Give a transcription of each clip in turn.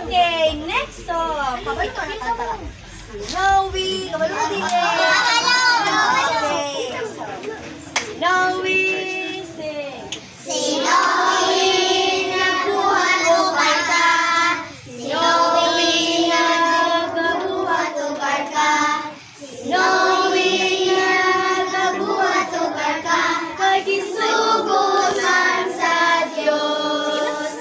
Okay, next song. Kabay ko nakanta. Snowy. Kabay mo din eh. Okay. Snowy, sing. Snowy, nagbuhat o barka. Snowy, nagbuhat o barka. Snowy, nagbuhat o barka. Pagisugusan sa Diyos.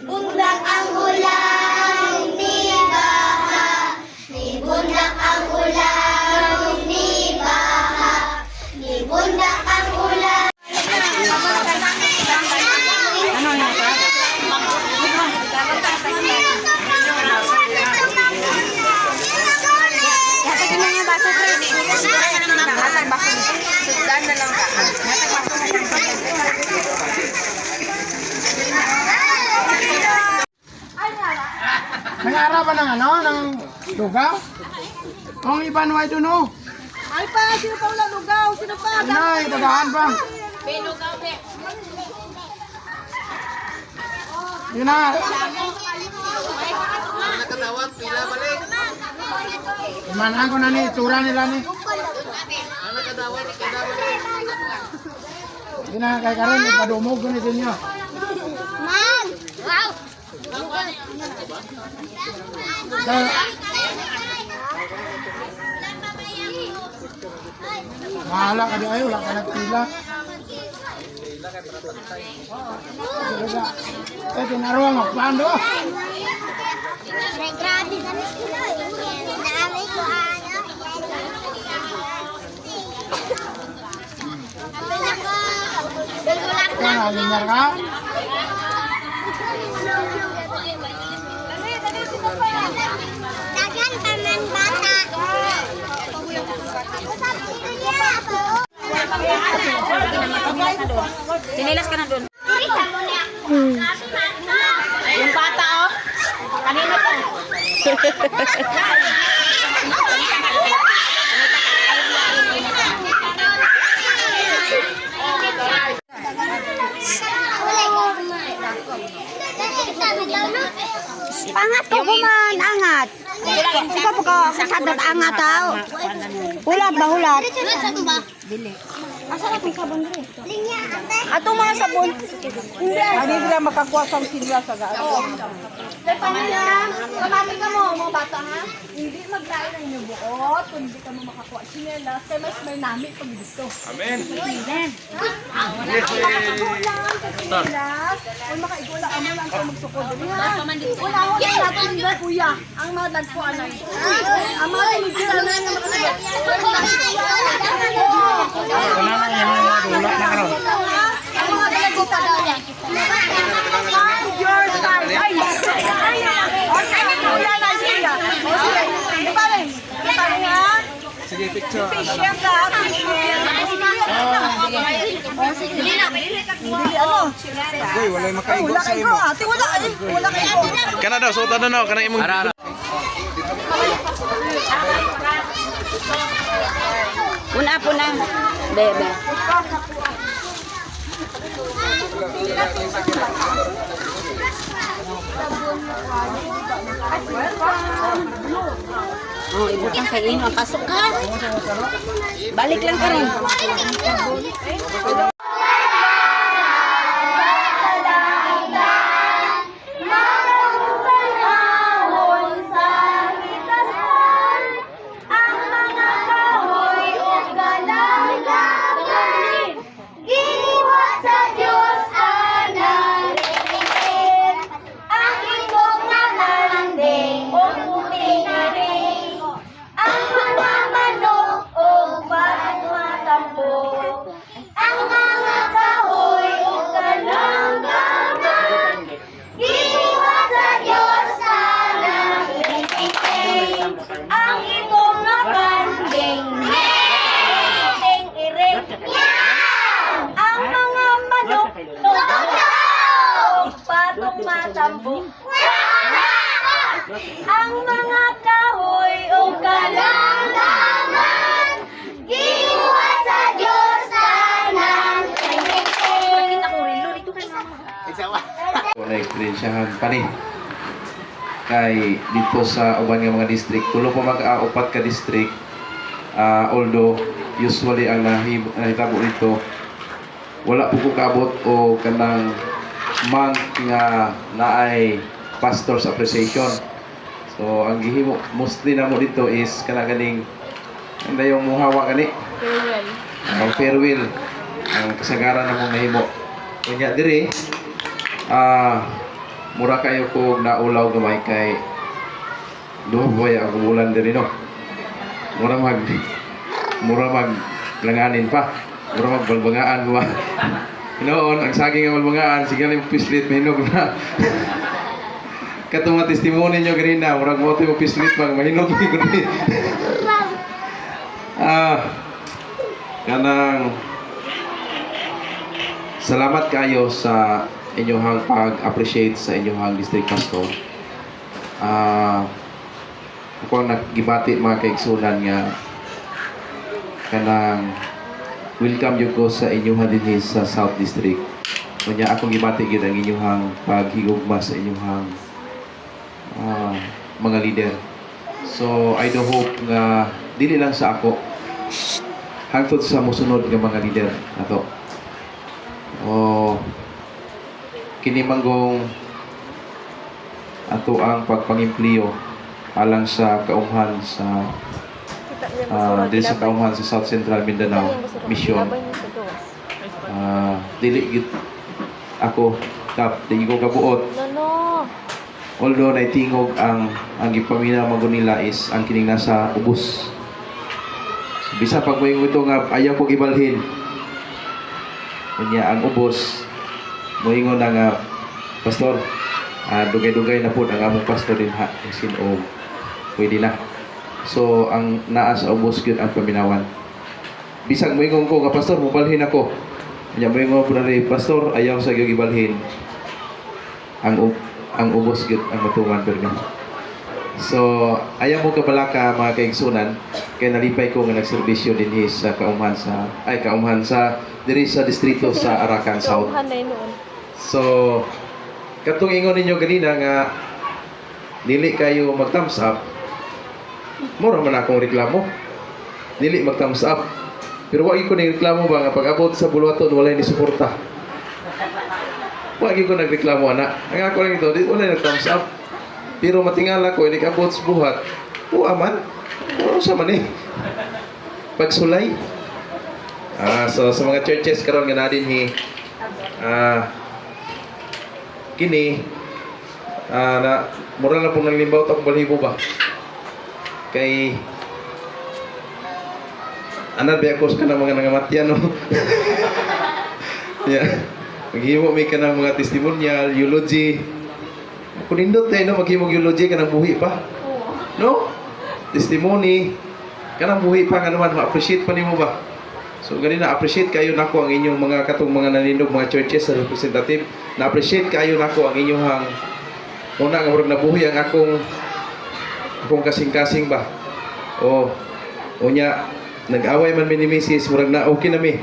Bundak ang ulan, ni baha. Ni bundak ang ulan, ni baha. Ni bundak ang ulan. Ano na ka? Hatag na yung baso, Chris. Hatag baso. Sudan na lang ka. Hatag baso na lang. Nangarapan ng ano? Ng lugaw? Kung iba naman ito no? Ay pa, sino pa wala lugaw? Sino pa? Ay, tagaan pa. Yun na. Nakatawag, pila balik. Imanaan ko na ni, tsura nila ni. Nakatawag, pila balik. Yun na, kay Karen, ipadumog ko ni sinyo. Ma'am! Wow! Mahala ka di ay, wala ka nagpila. Eh, tinaruang magpando. Grabe kami sila. Naamay ko ano. Kaya naginyar ka? Dagan taman bata. Sinilas ka na doon. Yung bata oh. Kanina to. Pangat ko kuman, angat. Ikaw pa ka, kasadat angat tau. Hulat ba, hulat? Dili. Asa na kung sabon rin? Ato mga sabon. Hindi. Hindi sila makakuha sa sinilas sa gaan. Paano na? Kamami ka mo, mga bata ha? Hindi maglayo ng inyong buot kung hindi ka mo makakuha sinilas. Kaya mas may namit pag dito. Amen. Sinilas. Kung makaigula, amo lang ito magsukod. Una ko na natin yung kuya. Ang mga dagpuan na ito. Ang mga tinigil na nga makasaya. Ang mga dalagita daw niya. Find your side. Ay! Wala na siya. O sige. Di pa rin. Di pa rin ha? Sige, picture. Picture ka. Hindi na. Hindi ano? Uy, wala Ay, makaigo wala sa kayo. imo. Ate, wala kayo. Wala kayo. Kana daw, suta na no, kana imong Bebe. Oh, ibutang kay Ino. Pasok ka. Balik lang ka rin. Ang mga kahoy o kalangaman, giwa sa Diyos tanan. Na-experiensyahan pa ni kay dito sa uban nga mga district tulo pa mag-aupat ka district although usually ang nahitabo dito wala po ko kaabot o kanang month nga naay pastor's appreciation. So ang gihimo mostly na mo dito is kana ganing anda yung muhawa gani farewell ang kasagaran na mong nahimo kunya diri mura kayo ko naulaw gamay kay duhoy ang bulan diri no mura mag langanin pa mura magbalbangaan ba noon ang saging ang balbangaan sige lang pislit mahinog na katong mga testimony nyo ganina murag mo ito yung pislit pag mahinog ni guni kanang salamat kayo sa inyong pag-appreciate sa inyong district pastor. Ako ang nagibati mga kaigsunan nga kanang welcome you ko sa inyong din sa South District. Kunya akong gibati gid ang inyong paghigugma sa inyong mga leader. So I do hope nga dili lang sa ako hangtod sa mosunod nga mga leader nato. Kini manggong ato ang pagpangimpliyo alang sa kaumhan sa dili sa kaumhan sa South Central Mindanao Mission. Dili gid ako dili ko kabuot. Although naitingog ang gipamina magunila is ang kining nasa ubos. So, bisa pag moingon ito nga ayaw ko gibalhin. Kunya ang ubos moingon na nga pastor dugay-dugay na po ang among pastor din ha sin o pwede na. So ang naa sa ubos gyud ang paminawan. Bisag moingon ko nga pastor mobalhin ako. Kunya moingon po na rin pastor ayaw sa gyud gibalhin. Ang ubos gyud ang matungan permi. So ayaw mo kabalaka mga kaigsunan kay nalipay ko nga nagserbisyo dinhi sa kaumhan sa diri sa distrito sa Arakan South. So katong ingon ninyo ganina nga dili kayo mag-thumbs up. Mura man akong reklamo. Dili mag-thumbs up. Pero wagi ko ni reklamo ba nga pag-abot sa bulwaton walay ni suporta. Wagi ko nagreklamo ana. Ang ako lang ito, wala nag-thumbs up. Pero matingala ko, inig abot sa buhat. Aman. Ano sa man eh. Pagsulay. So sa mga churches karon nga na din kini na mura na pong nanglimbaw ta kung balhibo ba. Kay anad ba ako sa kanang mga nangamatyan no. Yeah. Maghimo may kanang mga testimonial, eulogy. Kung nindot tayo, no, maghimog eulogy ka ng buhi pa. No? Testimony. Ka ng buhi pa nga naman, ma-appreciate pa nimo ba? So, ganina, appreciate kayo nako ang inyong mga katong mga nanindog, mga churches sa representative. Na-appreciate kayo nako ang inyong una nga murag nabuhi ang akong kasing-kasing ba? Unya, nag-away man mi ni Mrs. murag na okay na mi.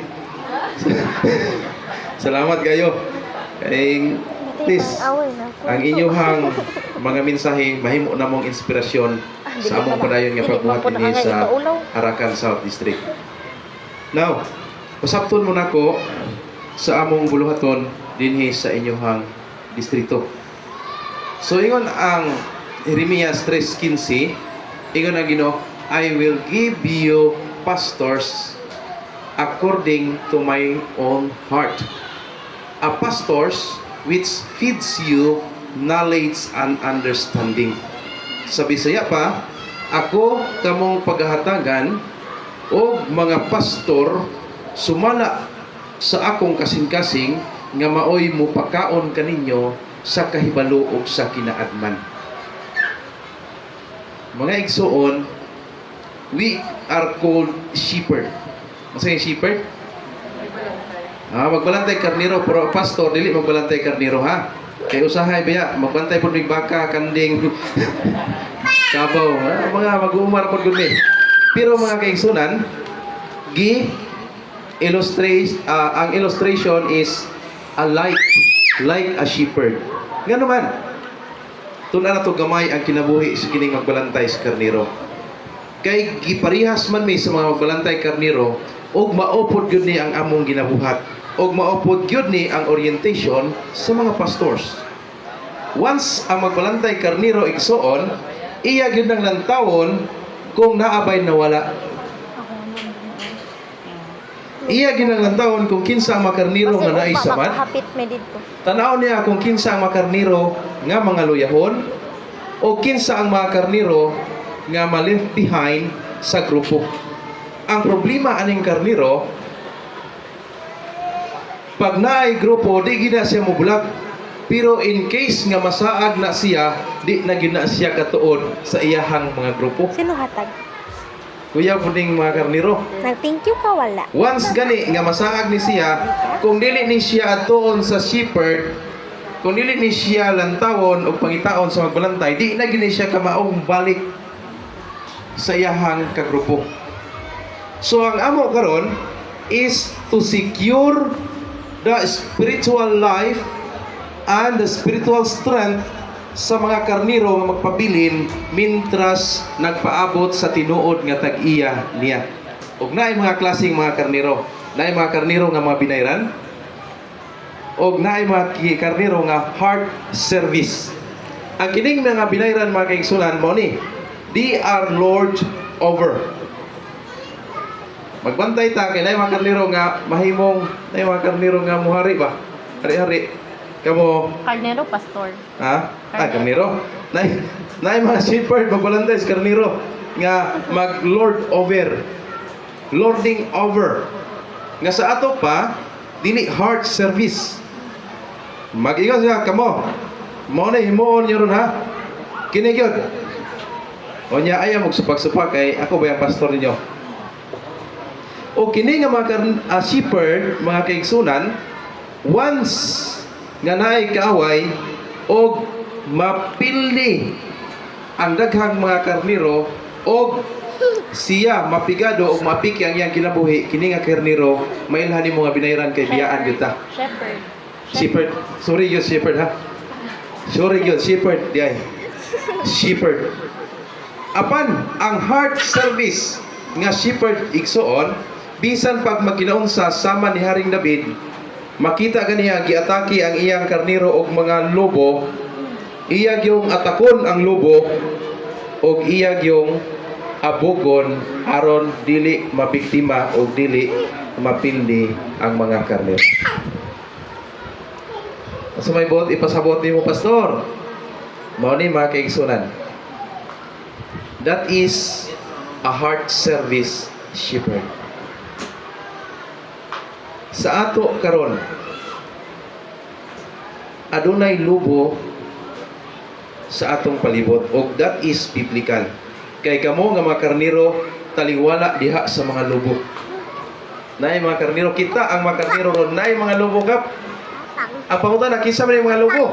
Salamat kayo. Kay please, ang inyong mga mensahe mahimo na mong inspirasyon sa among padayon nga pagbuhat dinhi sa Arakan South District. Now, usapton mo nako sa among buluhaton dinhi sa inyong distrito. So ingon ang Jeremias 3:15, ingon ang Ginoo, I will give you pastors according to my own heart. A pastors which feeds you knowledge and understanding. Sa Bisaya pa, ako kamong paghahatagan o mga pastor sumala sa akong kasing-kasing nga maoy mo pakaon kaninyo sa kahibalo ug sa kinaadman. Mga igsoon, we are called shepherd. Masa yung shepherd? Magbalantay karniro, pero pastor, dili magbalantay karniro ha. Kay usahay baya, magbantay po ng baka, kanding, kabaw, mga mag-uumar po gud. Pero mga kaigsunan, ang illustration is a like a shepherd. Nga naman, tuna na to gamay ang kinabuhi sa kining magbalantay sa karniro. Kay giparihas man may sa mga magbalantay karniro, og maupod gyud ni ang among ginabuhat, og maupod gyud ni ang orientation sa mga pastors. Once ang magbalantay karniro igsoon, iya gyud nang lantawon kung naabay nawala. Iya gyud nang lantawon kung kinsa ang makarniro nga naay samad. Tanaw niya kung kinsa ang makarniro nga mga luyahon o kinsa ang mga karniro nga ma-left behind sa grupo. Ang problema aning karniro, pag naay grupo, di gina siya mubulag. Pero in case nga masaag na siya, di na gina siya katuod sa iyahang mga grupo. Sino hatag? Kuya po ning mga karniro. Nag-thank you ka wala. Once gani nga masaag ni siya, kung dili ni siya atuon sa shepherd, kung dili ni siya lantawon o pangitaon sa magbalantay, di na gini siya kamaong balik sa iyahang kagrupo. So ang amo karon is to secure the spiritual life and the spiritual strength sa mga karniro nga magpabilin mintras nagpaabot sa tinuod nga tag-iya niya. Og naay mga klaseng mga karniro. Naay mga karniro nga mga binayran. Og naay mga karniro nga heart service. Ang kining mga binayran mga kaigsunan mo ni, they are Lord over. Magbantay ta kay naay mga karniro nga mahimong, naay mga karniro nga muhari ba? Hari-hari. Kamo Karnero, pastor. ha? Karniro. Naay mga shepherd magbalantay sa karniro nga mag-lord over. Lording over. Nga sa ato pa dili heart service. Mag-ingon siya kamo. Mao na himuon niyo ron ha. Kini gyud. O niya ay magsupak-supak kay ako ba yung pastor ninyo? O kini nga mga shepherd, mga kaigsunan, once nga naay kaaway o mapili ang daghang mga karniro o siya mapigado o mapiki ang iyang kinabuhi, kini nga karniro mailhan ni mga binayran kay biyaan gyud ta. Shepherd. Sorry yun, shepherd ha. Sorry yun, shepherd. Diay. Shepherd. Apan ang heart service nga shepherd igsoon, bisan pag magkinaunsa sama ni Haring David, makita ganiya giatake ang iyang karniro og mga lobo, iya gyung atakon ang lobo og iya gyung abugon aron dili mabiktima og dili mapildi ang mga karniro. Asa may bot ipasabot nimo pastor? Mao ni mga kaigsunan. That is a heart service shepherd. Sa ato karon adunay lubo sa atong palibot og that is biblical. Kay kamo nga mga karniro taliwala diha sa mga lubo. Naay mga karniro, kita ang mga karniro ron, naay mga lubo kap. Ang pangutan na kinsa man yung mga lubo?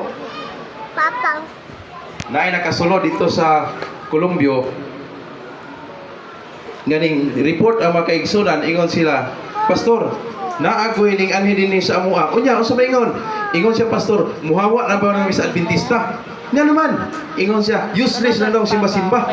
Ganing report ang mga kaigsunan, ingon sila, Pastor, naagoy ning anhi dinhi sa amoa. Unya, unsa ba ingon? Ingon siya, Pastor, muhawa na ba ng sa Adventista? Nga naman, ingon siya, useless na daw simba-simba.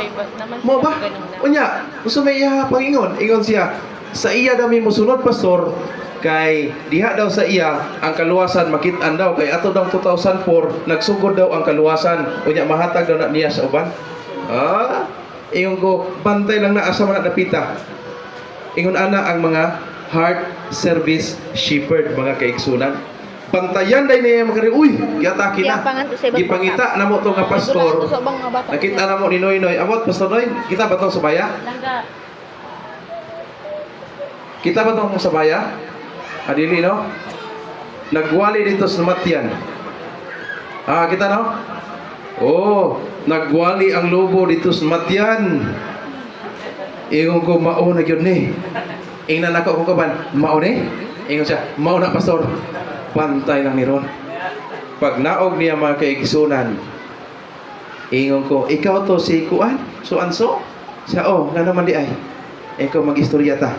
Mo ba? Unya, unsa may iya pangingon? Ingon siya, sa iya dami mo sunod, Pastor, kay diha daw sa iya ang kaluwasan makit-an daw kay ato daw 2004 nagsugod daw ang kaluwasan. Unya, mahatag daw na niya sa uban. Ingon ko, bantay lang na asa man napita. Ingon ana ang mga heart service shepherd, mga kaigsunan. Bantayan day niya magkari, uy, giatake na. Gipangita na mo to nga pastor. Nakita na mo ni Noy. Amot, Pastor Noy, kita ba to sa baya? Kita ba to sa baya? Adili, no? Nagwali dito sa Matyan. Kita no? Nagwali ang lobo dito sa Matyan. Ingon ko, mao na yun ni. Ingnan ako kung kaban, mao ni? Ingon siya, mao na, Pastor. Pantay lang ni Ron. Pag naog niya mga kaigsunan, ingon ko, ikaw to si Kuan? So-anso? Siya, nga naman di ay. Ikaw mag-istorya ta.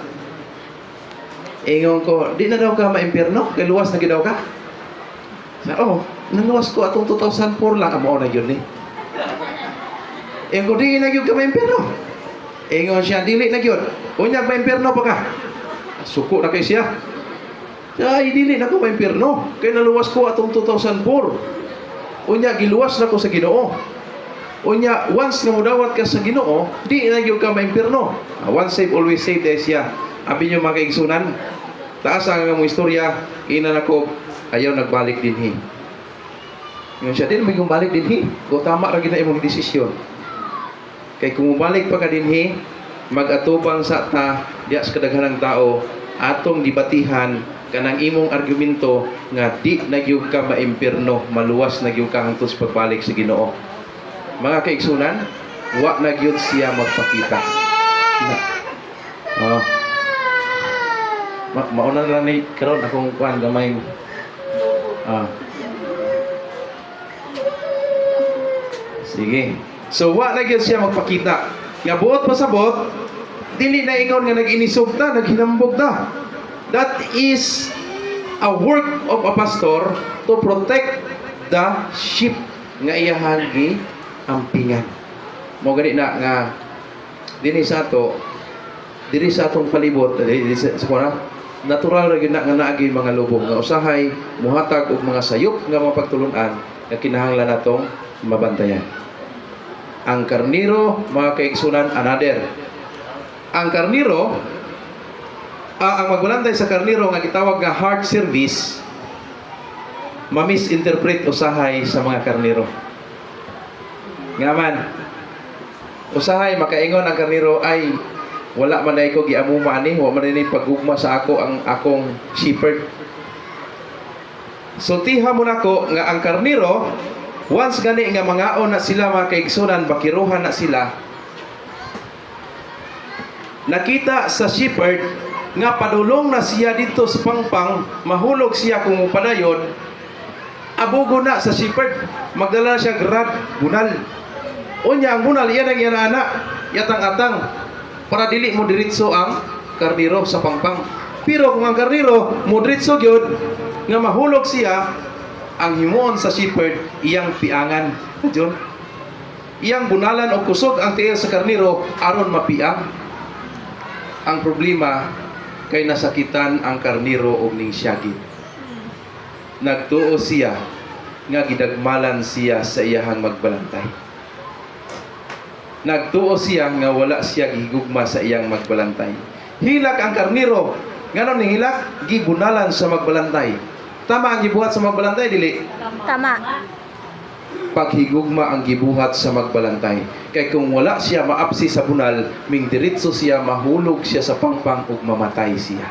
Ingon ko, di na daw ka ma-impyerno? Kay luwas na gidaw ka? Siya, naluwas ko atong 2004 lang. Mao na yun ni. Ingon ko, di na yun ka ma-impyerno? Ingon siya, dili na yun. Unyag ma-impyerno pa ka? Suko na kay siya. Ay, dili na ko ma-impyerno. Kaya naluwas ko atong 2004. Unya, giluwas na ko sa Ginoo. Unya, once na mudawat ka sa Ginoo, di na yun ka ma-impyerno. Once saved, always saved ay siya. Abi nyo mga kaigsunan, taas ang mga istorya, ina na ko, ayaw nagbalik din Ngayon siya, din may balik din Kung tama rin na imong desisyon. Kaya kung mabalik pa ka din mag-atubang sa diya sa kadaghanang tao, atong dibatihan, kanang imong argumento nga di nagyug ka maimpirno, maluwas nagyug ka hangtod sa pagbalik sa Ginoo. Mga kaigsunan, wa nagyud siya magpakita. Mauna lang ni karon akong kuan gamay. Sige. So wa nagyud siya magpakita. Nga buot pa sabot, dili na ingon nga nag-inisog ta, naghinambog ta. That is a work of a pastor to protect the sheep nga iyahang giampingan. Mo gani na nga dinhi sa ato, diri sa atong palibot, diri sa kuno, natural ra gyud na nga naagi mga lubong nga usahay muhatag og mga sayop nga mapagtulun-an nga kinahanglan natong mabantayan. Ang karniro, mga kaigsunan, another. Ang karniro, ang magbantay sa karniro nga gitawag nga heart service, ma-misinterpret usahay sa mga karniro. Nga man, usahay makaingon ang karniro ay wala man ay ko giamuma ani, wala man ni pagugma sa ako ang akong shepherd. So tiha mo nako nga ang karniro, once gani nga mangaon na sila mga kaigsunan, bakiruhan na sila, nakita sa shepherd nga padulong na siya dito sa pangpang, mahulog siya kung padayon, abugo na sa shepherd, magdala na siya grad, bunal. Unya ang bunal, yan ang yana-ana, yatang-atang, para dili mo diritso ang karniro sa pangpang. Pero kung ang karniro mo diritso gyud nga mahulog siya, ang himuon sa shepherd iyang piangan. Diyon. Iyang bunalan o kusog ang tiil sa karniro aron mapiang. Ang problema kay nasakitan ang karniro og ning syagit. Nagtuo siya nga gidagmalan siya sa iyahang magbalantay. Nagtuo siya nga wala siya gigugma sa iyang magbalantay. Hilak ang karniro. Nganon ning hilak gibunalan sa magbalantay. Tama ang gibuhat sa magbalantay, dili? Tama. Paghigugma ang gibuhat sa magbalantay. Kay kung wala siya maapsi sa bunal, ming diritso siya, mahulog siya sa pangpang ug mamatay siya.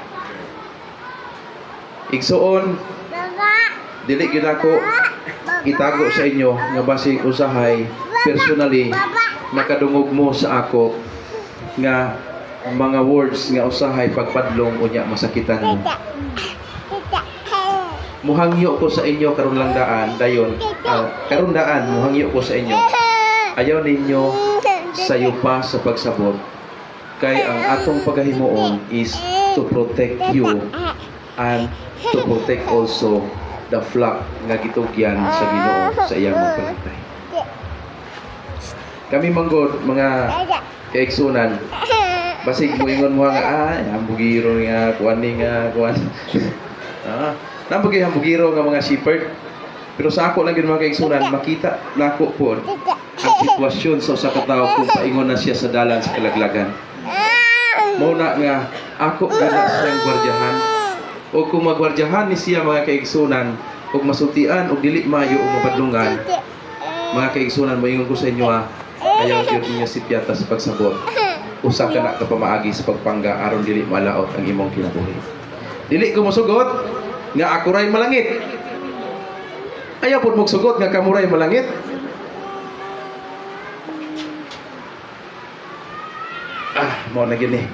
Igsuon, dili gyud ako itago sa inyo nga basig usahay personally makadungog mo sa ako nga mga words nga usahay pagpadlong unya masakitan mo. Muhangyo ko sa inyo karon lang daan dayon, karon daan muhangyo ko sa inyo. Ayaw ninyo sayo pa sa pagsabot Kay ang atong paghimuon is to protect you and to protect also the flock nga gitugyan sa Ginoo sa iyang magpalantay. Kami manggod mga kaigsunan, basig moingon mo nga hambugiro nga kuan nambugi hambugiro nga mga shepherd. Pero sa ako lang gid mga kaigsunan, makita nako po ang sitwasyon sa usa ka tawo kung paingon na siya sa dalan sa kalaglagan. Mao na nga ako gana siyang gwardiyahan. O kung magwardyahan ni siya mga kaigsunan, ug masultian ug dili maayo ug mabadlungan, mga kaigsunan, moingon ko sa inyo ayaw gyud ninyo si piyata sa pagsabot. Usa ka na ka pamaagi sa pagpangga aron dili malaot ang imong kinabuhi. Dili ko mosugot nga ako ray malangit. Ayaw pud mo sugot nga kamuray malangit. Mo na gini.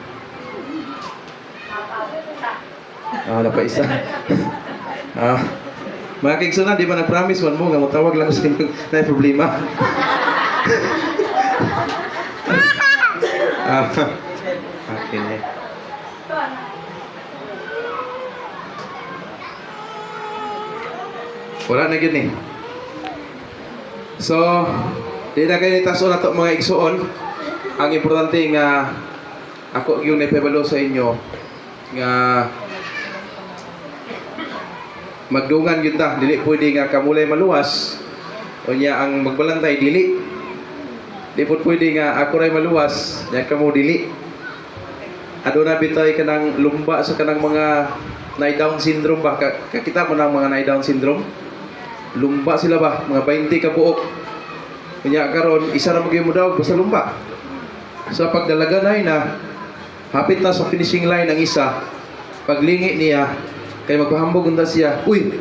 Napaisa. Mga kaigsunan, di ba nag-promise man mo nga matawag lang sa inyo na problema? Okay. Wala na gini. So, di na kayo nitaso na to mga igsuon. Ang importante nga ako yung naipabalo sa inyo nga magdungan yun ta, dili pwede nga kamulay maluwas o niya ang magbalantay dili po pwede nga ako ray maluwas niya kamo dili aduna bitoy kanang lumba sa kanang mga Down syndrome ba kakita mo ng mga Down syndrome lumba sila ba mga 20 ka buok kanya karon isa ra magay mo daw basta lumba sa pagdalaganay na hapit na sa finishing line ang isa paglingi niya kay magpahambog unta siya. Uy,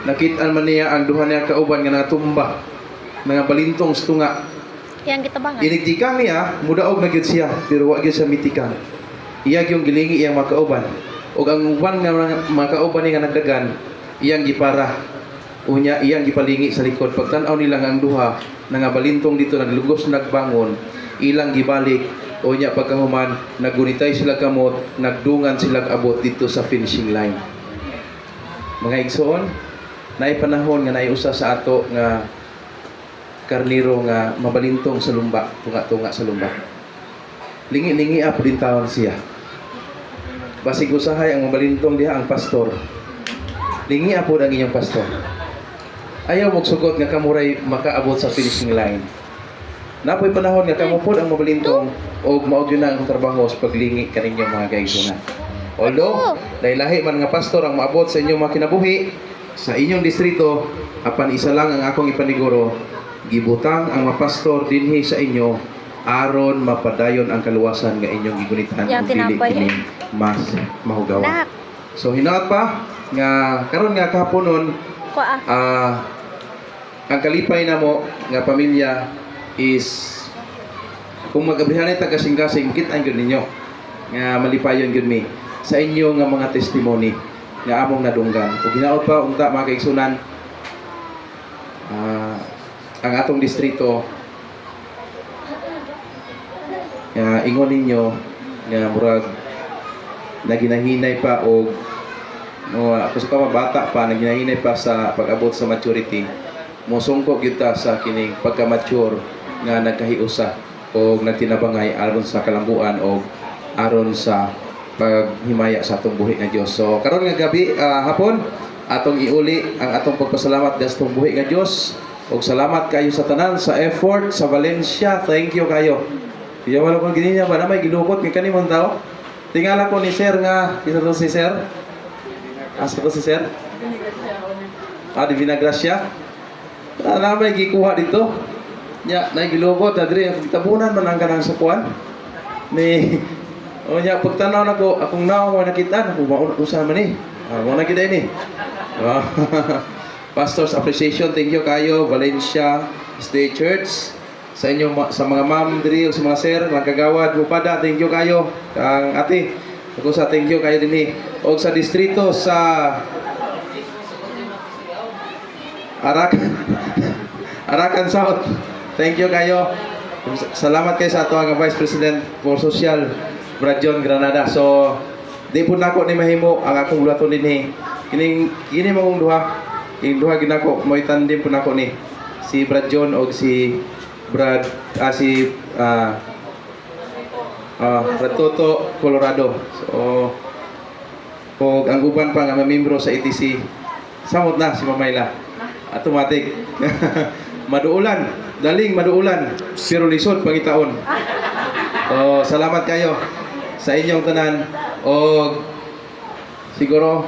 nakit-an man niya ang duha niya kauban nga natumba. Nga balintong sa tunga. Yang kita bangan. Inigtikang niya, mudaog na gyud siya, pero wa gyud siya mitikang. Iya gyung gilingi iyang makauban. Og ang uban nga makauban ni nga nagdagan, iyang gipara. Unya iyang gipalingi sa likod. Pagtan-aw nila nga ang duha nga balintong dito naglugos nagbangon, ilang gibalik. Unya pagkahuman, nagunitay sila kamot, nagdungan sila abot dito sa finishing line. Mga igsoon, naay panahon nga naiusa sa ato nga karniro nga mabalintong sa lumba, tunga-tunga sa lumba. Lingi-lingi up din taon siya. Basig usahay ang mabalintong diha ang pastor. Lingi apod ang inyong pastor. Ayaw magsugot nga kamuray makaabot sa finishing line. Napoy panahon nga kamupod ang mabalintong o maog yun na ang trabaho sa paglingi kaninyong mga kaigsunan. Although, lahi man nga pastor ang maabot sa inyong mga kinabuhi, sa inyong distrito, apan isa lang ang akong ipaniguro, gibutang ang mga pastor dinhi sa inyo, aron mapadayon ang kaluwasan nga inyong gigunitan kung dili kini mas mahugawan. So, hinaot pa, nga karon nga kahaponon, ang kalipay na mo, nga pamilya, is, kung mag-abrihanay taga-kasing-kasing, kita ang yun ninyo, nga malipayon yun mi. Sa inyo nga mga testimony nga among nadunggan. Kung ginaot pa unta mga kaigsunan, ang atong distrito ingon ninyo nga murag naginahinay pa o ako sa bata pa naginahinay pa sa pag-abot sa maturity. Mosungko gyud ta sa kining pagka-mature nga nagkahiusa o nagtinabangay aron sa kalambuan o aron sa paghimaya sa atong buhi nga Dios. So karon nga gabi hapon atong iuli ang atong pagpasalamat sa atong buhi nga Dios. Og salamat kayo sa tanan sa effort sa Valencia. Thank you kayo. Iya wala ko gininya ba na may gilubot kay kanimong tao. Tingala ko ni Sir nga isa to si Sir. Asa to si Sir? Divina Gracia. Na may gikuha dito. Nya na gilubot adri ang tabunan man ang kanang sakuan. Ni o niya, pagtanaw na ko, akong naong mo nakita, usa man eh. Mo nakita ini. Pastor's Appreciation, thank you kayo, Valencia State Church. Sa inyo, sa mga ma'am diri, o sa mga sir, mga kagawad, mupada, thank you kayo. Ang ate, ako sa thank you kayo din eh. O sa distrito, sa Arakan South, thank you kayo. Salamat kayo sa ato ang Vice President for Social Brad John Granada. So di po nako ni mahimo ang akong bulaton dinhi. Kini mong duha. Ing duha ginako mo itandim po nako ni si Brad John og si Brad Toto Colorado. So og ang uban pa nga membro sa ETC samot na si Mamayla. Automatic. Maduulan, daling maduulan, pero lisod pangitaon. So, salamat kayo sa inyong tanan o siguro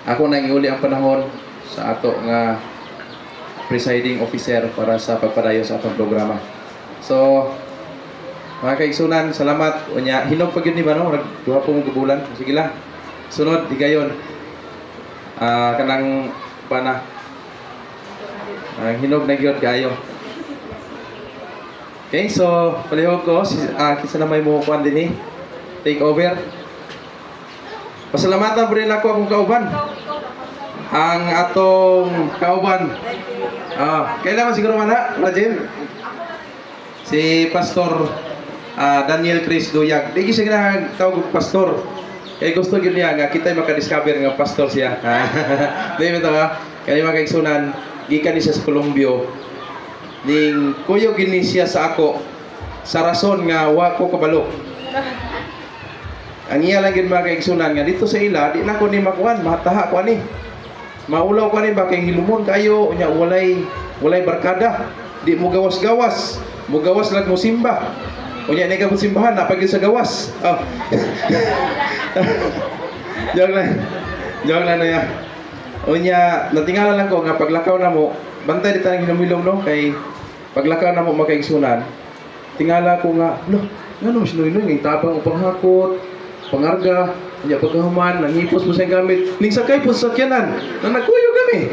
ako nang iuli ang panahon sa ato nga presiding officer para sa pagpadayon sa atong programa. So, mga kaigsunan, salamat. Unya, hinog pag yun ni Mano, duha po mong gubulan. Sige lang. Sunod, digayon. Kanang pana. Hinog na gyud kayo. Okay, so palihog ko kisa na may mukuan din take over. Pasalamatan po rin ako akong kauban. Ang atong kauban. Kailangan siguro man ha, Jim. Si Pastor Daniel Chris Duyag. Di siya ginatawag og pastor. Kaya gusto gyud niya nga kita maka-discover nga pastor siya. Di mo to ha. Kaya makaigsunan gikan ni siya sa Colombia ning kuyo gini siya sa ako sa rason nga wa ko kabalo. Ang iya lang gid mga kaigsunan nga dito sa ila di na ko ni makuan mahataha ko ani. Maulaw ko ani ba kay hilumon kayo unya walay barkada. Di mo gawas-gawas. Mo gawas lang mo simba. Unya ni ka simbahan na pag sa gawas. Joke lang na ya. Unya, natingala lang ko nga paglakaw na mo, bantay di tanang hinumilom no, kay paglakaw na mo makaigsunan, tingala ko nga, no, nga no, sinuinoy, nga tabang upang hakot, pangarga, unya pagkahuman, nangipos mo sa gamit, ning sakay po sa sakyanan, na nagkuyo kami.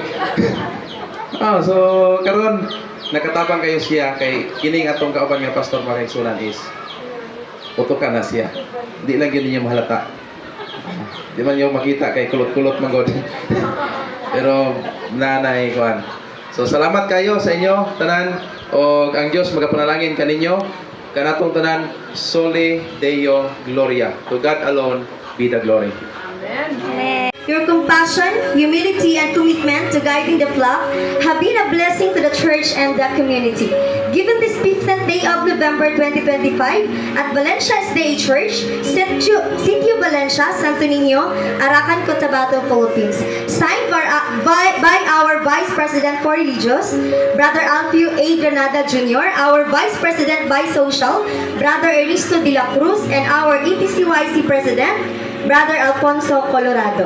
So, karon nakatabang kayo siya, kay kining atong kauban nga pastor makaigsunan is, utokan na siya. Di lang yun niya mahalata. Di man yung makita kay kulot-kulot magod. Pero nanay kuan. So salamat kayo sa inyo tanan o ang Dios magapanalangin kaninyo kanatong tanan soli deo gloria. To God alone be the glory. Your compassion, humility, and commitment to guiding the flock have been a blessing to the church and the community. Given this 15th day of November 2025 at Valencia SDA Church, Sitio Valencia, Santo Niño, Arakan, Cotabato, Philippines. Signed by our Vice President for Religious, Brother Alfio A. Granada Jr., our Vice President by Social, Brother Ernesto de la Cruz, and our ETCYC President, Brother Alfonso Colorado.